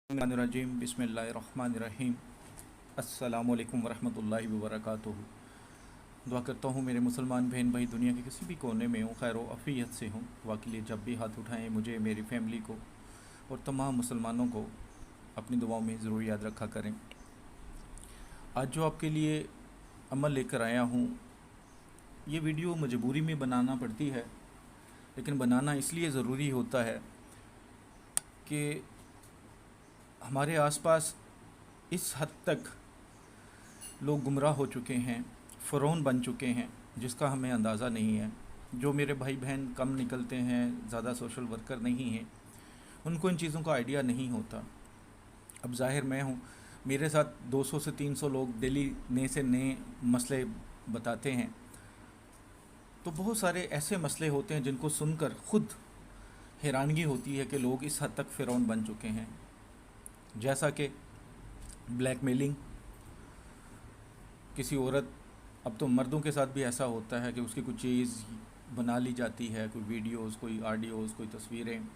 रजीम बिस्मिल्लाहिर्रहमानिर्रहीम अस्सलामुअलैकुम वरहमतुल्लाहि वबरकातुहू। दुआ करता हूँ मेरे मुसलमान बहन भाई दुनिया के किसी भी कोने में हो, खैर अफ़ियत से हों। दुआ के लिए जब भी हाथ उठाएं मुझे, मेरी फैमिली को और तमाम मुसलमानों को अपनी दुआओं में ज़रूर याद रखा करें। आज जो आपके लिए अमल लेकर आया हूँ, ये वीडियो मजबूरी में बनाना पड़ती है, लेकिन बनाना इसलिए ज़रूरी होता है कि हमारे आसपास इस हद तक लोग गुमराह हो चुके हैं, फ़िरौन बन चुके हैं, जिसका हमें अंदाज़ा नहीं है। जो मेरे भाई बहन कम निकलते हैं, ज़्यादा सोशल वर्कर नहीं हैं, उनको इन चीज़ों का आइडिया नहीं होता। अब ज़ाहिर मैं हूँ, मेरे साथ 200 से 300 लोग डेली नए से नए मसले बताते हैं, तो बहुत सारे ऐसे मसले होते हैं जिनको सुनकर ख़ुद हैरानगी होती है कि लोग इस हद तक फ़िरौन बन चुके हैं। जैसा कि ब्लैकमेलिंग, किसी औरत, अब तो मर्दों के साथ भी ऐसा होता है कि उसकी कुछ चीज़ बना ली जाती है, कोई वीडियोस, कोई ऑडियोस, कोई तस्वीरें,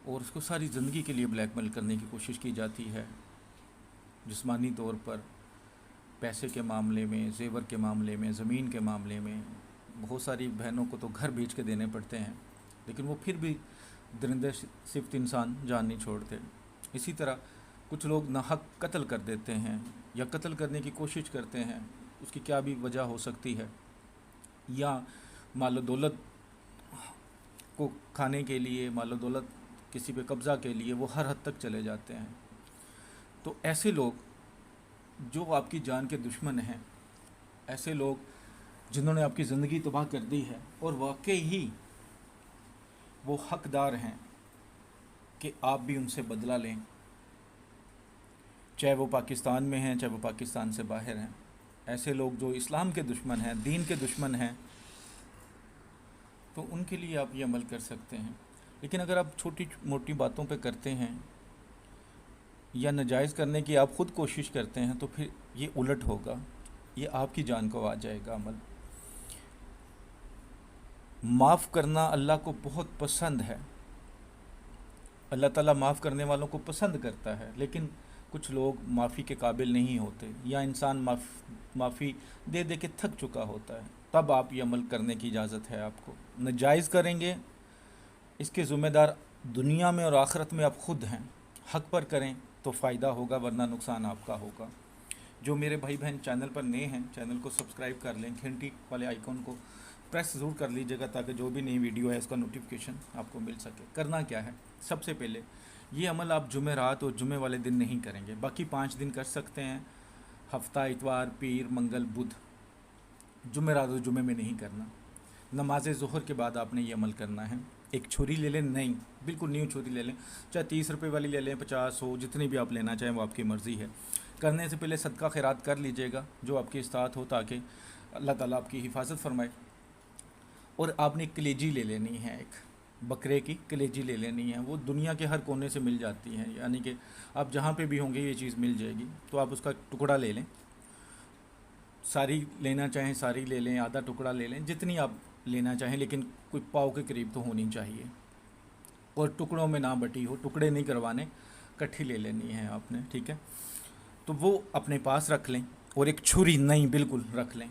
और उसको सारी ज़िंदगी के लिए ब्लैकमेल करने की कोशिश की जाती है। जिस्मानी तौर पर, पैसे के मामले में, जेवर के मामले में, ज़मीन के मामले में। बहुत सारी बहनों को तो घर बेच के देने पड़ते हैं, लेकिन वो फिर भी दरिंदे सिफ्त इंसान जान नहीं छोड़ते। इसी तरह कुछ लोग नाहक कत्ल कर देते हैं या कत्ल करने की कोशिश करते हैं, उसकी क्या भी वजह हो सकती है, या मालो दौलत को खाने के लिए, मालो दौलत किसी पे कब्ज़ा के लिए वो हर हद तक चले जाते हैं। तो ऐसे लोग जो आपकी जान के दुश्मन हैं, ऐसे लोग जिन्होंने आपकी ज़िंदगी तबाह कर दी है और वाकई ही वो हकदार हैं कि आप भी उनसे बदला लें, चाहे वो पाकिस्तान में हैं, चाहे वो पाकिस्तान से बाहर हैं। ऐसे लोग जो इस्लाम के दुश्मन हैं, दीन के दुश्मन हैं, तो उनके लिए आप ये अमल कर सकते हैं। लेकिन अगर आप छोटी मोटी बातों पे करते हैं या नाजायज़ करने की आप ख़ुद कोशिश करते हैं, तो फिर ये उलट होगा, ये आपकी जान को आ जाएगा अमल। माफ़ करना अल्लाह को बहुत पसंद है, अल्लाह ताला माफ़ करने वालों को पसंद करता है, लेकिन कुछ लोग माफ़ी के काबिल नहीं होते, या इंसान माफ़ी दे दे के थक चुका होता है। तब आप ये अमल करने की इजाज़त है आपको। नाजायज़ करेंगे, इसके ज़िम्मेदार दुनिया में और आखिरत में आप ख़ुद हैं। हक़ पर करें तो फ़ायदा होगा, वरना नुकसान आपका होगा। जो मेरे भाई बहन चैनल पर नए हैं, चैनल को सब्सक्राइब कर लें, घंटी वाले आइकॉन को प्रेस ज़रूर कर लीजिएगा, ताकि जो भी नई वीडियो है उसका नोटिफिकेशन आपको मिल सके। करना क्या है, सबसे पहले ये अमल आप जुमेरात और जुमे वाले दिन नहीं करेंगे, बाकी 5 दिन कर सकते हैं, हफ्ता, इतवार, पीर, मंगल, बुध। जुमेरात और जुमे में नहीं करना। नमाज ज़ोहर के बाद आपने ये अमल करना है। एक छुरी ले लें, नहीं, बिल्कुल न्यू छुरी ले लें, चाहे 30 रुपये वाली ले लें, 50, 100, जितनी भी आप लेना चाहें वो आपकी मर्ज़ी है। करने से पहले सदका खैरात कर लीजिएगा जो आपकी इस्तात हो, ताकि अल्लाह ताला आपकी हिफाजत फरमाए। और आपने कलेजी ले लेनी है, एक बकरे की कलेजी ले लेनी है। वो दुनिया के हर कोने से मिल जाती है, यानी कि आप जहाँ पे भी होंगे ये चीज़ मिल जाएगी। तो आप उसका टुकड़ा ले लें, सारी लेना चाहें सारी ले लें, आधा टुकड़ा ले लें, जितनी आप लेना चाहें, लेकिन कोई पाव के करीब तो होनी चाहिए, और टुकड़ों में ना बटी हो, टुकड़े नहीं करवाने, इकट्ठी ले लेनी है आपने, ठीक है। तो वो अपने पास रख लें, और एक छुरी नहीं बिल्कुल रख लें।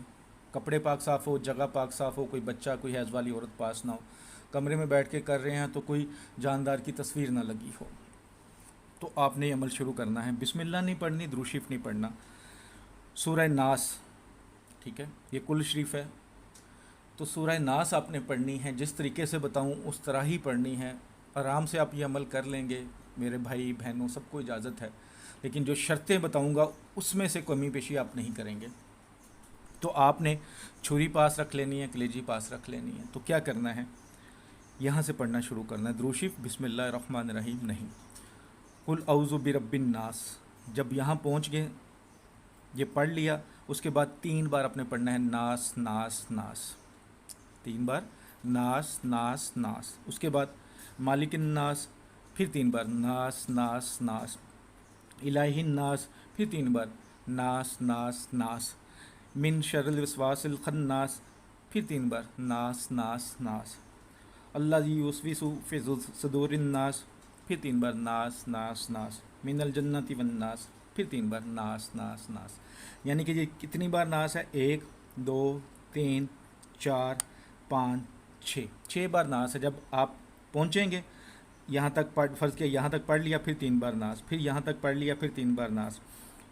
कपड़े पाक साफ़ हो, जगह पाक साफ़ हो, कोई बच्चा, कोई हैज़ वाली औरत पास ना हो, कमरे में बैठ के कर रहे हैं तो कोई जानदार की तस्वीर ना लगी हो। तो आपने अमल शुरू करना है। बिस्मिल्लाह नहीं पढ़नी, दुरूद शरीफ नहीं पढ़ना, सूरह नास, ठीक है, ये कुल शरीफ है। तो सूरह नास आपने पढ़नी है, जिस तरीके से बताऊं उस तरह ही पढ़नी है। आराम से आप ये अमल कर लेंगे, मेरे भाई बहनों सबको इजाज़त है, लेकिन जो शर्तें बताऊंगा उसमें से कमी पेशी आप नहीं करेंगे। तो आपने छुरी पास रख लेनी है, कलेजी पास रख लेनी है। तो क्या करना है, यहाँ से पढ़ना शुरू करना है। दुरूद शरीफ बिस्मिल्लाहिर्रहमानिर्रहीम नहीं, कुल औज़ु बिरब्बिन नास। जब यहाँ पहुँच गए, ये पढ़ लिया, उसके बाद 3 बार अपने पढ़ना है नास नास नास, 3 बार नास नास नास। उसके बाद मालिकिन नास, फिर 3 बार नास नास नास। इलाहिन नास, फिर 3 बार नास नास नास। मिन शर्रिल वस्वासिल खन्नास, फिर 3 बार नास नास नास। अल्लाज़ी युस्विसु फ़ी सुदूरिन नास, फिर 3 बार नास नास नास, मिनल जन्नति वन्नास, फिर 3 बार नास नास नास। यानी कि ये कितनी बार नास है? 1 2 3 4 5 6, 6 बार नास है। जब आप पहुँचेंगे यहाँ तक पढ़, फ़र्ज़ किया यहाँ तक पढ़ लिया, फिर 3 बार नास, फिर यहाँ तक पढ़ लिया, फिर 3 बार नास,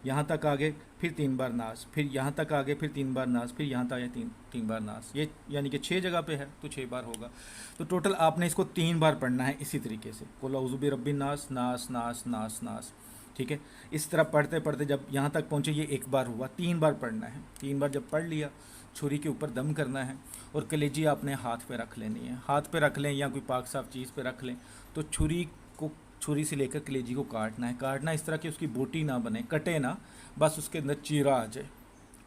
यहाँ तक आगे फिर 3 बार नास, फिर यहाँ तक आगे फिर 3 बार नास, फिर यहाँ तक आगे 3 बार नास। ये यानी कि 6 जगह पे है तो 6 बार होगा। तो टोटल आपने इसको 3 बार पढ़ना है इसी तरीके से, कुल औज़ु बिरब्बिन नास, नास नास नास नास। ठीक है, इस तरह पढ़ते पढ़ते जब यहाँ तक पहुँचे, ये 1 बार हुआ, 3 बार पढ़ना है। 3 बार जब पढ़ लिया, छुरी के ऊपर दम करना है और कलेजी आपने हाथ पे रख लेनी है। हाथ पे रख लें या कोई पाक साफ चीज़ पे रख लें। तो छुरी से लेकर कलेजी को काटना है। काटना इस तरह कि उसकी बोटी ना बने, कटे ना, बस उसके अंदर चीरा आ जाए,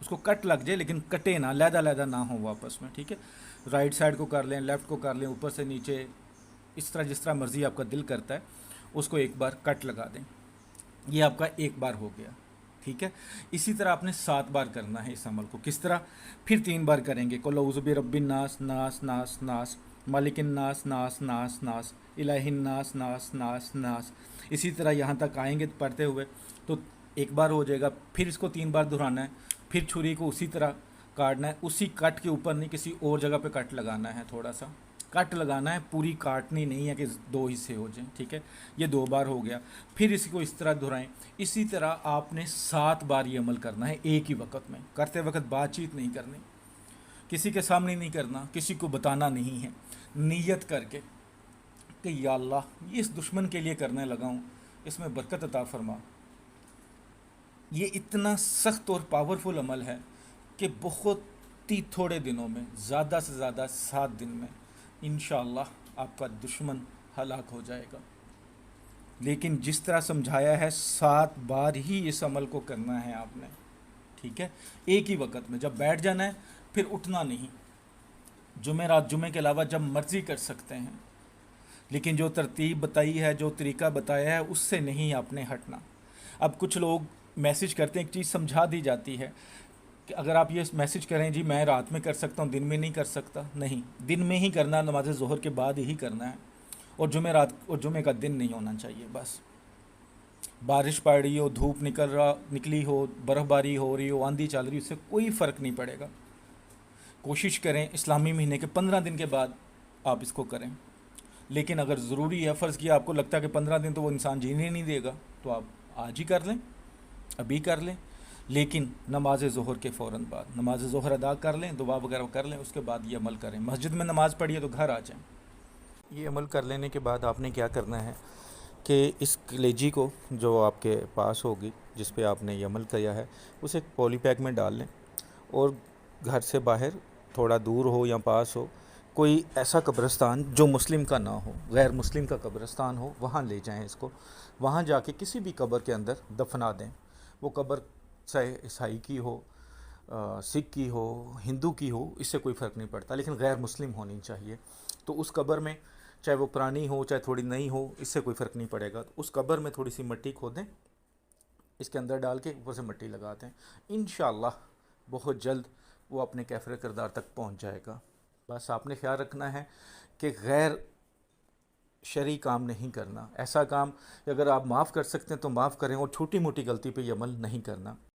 उसको कट लग जाए लेकिन कटे ना, लैदा लैदा ना हो वापस में। ठीक है, राइट साइड को कर लें, लेफ़्ट को कर लें, ऊपर से नीचे, इस तरह जिस तरह मर्ज़ी आपका दिल करता है उसको 1 बार कट लगा दें। ये आपका 1 बार हो गया। ठीक है, इसी तरह आपने 7 बार करना है इस अमल को। किस तरह? फिर 3 बार करेंगे, कुल औज़ु बिरब्बिन नास, नास नास नास, मालिकिन नास, नास नास नास, इलाहिन नास, नास नास नास। इसी तरह यहाँ तक आएंगे पढ़ते हुए तो 1 बार हो जाएगा। फिर इसको 3 बार दोहराना है। फिर छुरी को उसी तरह काटना है, उसी कट के ऊपर नहीं, किसी और जगह पे कट लगाना है, थोड़ा सा कट लगाना है, पूरी काटनी नहीं है कि 2 हिस्से हो जाएं। ठीक है, ये 2 बार हो गया। फिर इसको इस तरह दोहराएं। इसी तरह आपने 7 बार ये अमल करना है एक ही वक्त में। करते वक्त बातचीत नहीं करनी, किसी के सामने नहीं करना, किसी को बताना नहीं है। नीयत करके कि या अल्लाह इस दुश्मन के लिए करने लगा हूँ, इसमें बरकत अता फरमा। ये इतना सख्त और पावरफुल अमल है कि बहुत ही थोड़े दिनों में, ज़्यादा से ज़्यादा 7 दिन में इंशाअल्लाह आपका दुश्मन हलाक हो जाएगा। लेकिन जिस तरह समझाया है 7 बार ही इस अमल को करना है आपने। ठीक है, एक ही वक्त में जब बैठ जाना है, फिर उठना नहीं। जुमेरात जुमे के अलावा जब मर्ज़ी कर सकते हैं, लेकिन जो तरतीब बताई है, जो तरीका बताया है, उससे नहीं आपने हटना। अब कुछ लोग मैसेज करते हैं, एक चीज़ समझा दी जाती है कि अगर आप ये मैसेज करें जी मैं रात में कर सकता हूँ, दिन में नहीं कर सकता, नहीं, दिन में ही करना, नमाज ज़ोहर के बाद ही करना है। और जुमेरात और जुमे का दिन नहीं होना चाहिए। बस बारिश पड़ रही हो, धूप निकली हो, बर्फ़बारी हो रही हो, आंधी चल रही हो, उससे कोई फ़र्क नहीं पड़ेगा। कोशिश करें इस्लामी महीने के 15 दिन के बाद आप इसको करें। लेकिन अगर ज़रूरी है, फ़र्ज़ किया आपको लगता है कि 15 दिन तो वो इंसान जीने नहीं देगा, तो आप आज ही कर लें, अभी कर लें। लेकिन नमाज ज़ोहर के फ़ौरन बाद नमाज ज़ोहर अदा कर लें, दुआ वगैरह कर लें, उसके बाद ये अमल करें। मस्जिद में नमाज़ पढ़िए तो घर आ जाएं। ये अमल कर लेने के बाद आपने क्या करना है कि इस कलेजी को जो आपके पास होगी, जिस पे आपने ये अमल किया है, उसे एक पॉली पैक में डाल लें और घर से बाहर थोड़ा दूर हो या पास हो कोई ऐसा कब्रिस्तान जो मुस्लिम का ना हो, गैर मुस्लिम का कब्रिस्तान हो, वहाँ ले जाएं इसको। वहाँ जाके किसी भी कब्र के अंदर दफना दें। वो कब्र चाहे ईसाई की हो, सिख की हो, हिंदू की हो, इससे कोई फ़र्क नहीं पड़ता, लेकिन गैर मुस्लिम होनी चाहिए। तो उस कब्र में चाहे वो पुरानी हो चाहे थोड़ी नई हो, इससे कोई फ़र्क नहीं पड़ेगा। तो उस कब्र में थोड़ी सी मिट्टी खोदें, इसके अंदर डाल के ऊपर से मिट्टी लगा दें। इंशाअल्लाह बहुत जल्द वो अपने कैफ़र किरदार तक पहुंच जाएगा। बस आपने ख्याल रखना है कि गैर शरई काम नहीं करना। ऐसा काम अगर आप माफ़ कर सकते हैं तो माफ़ करें, और छोटी मोटी गलती पे ये अमल नहीं करना।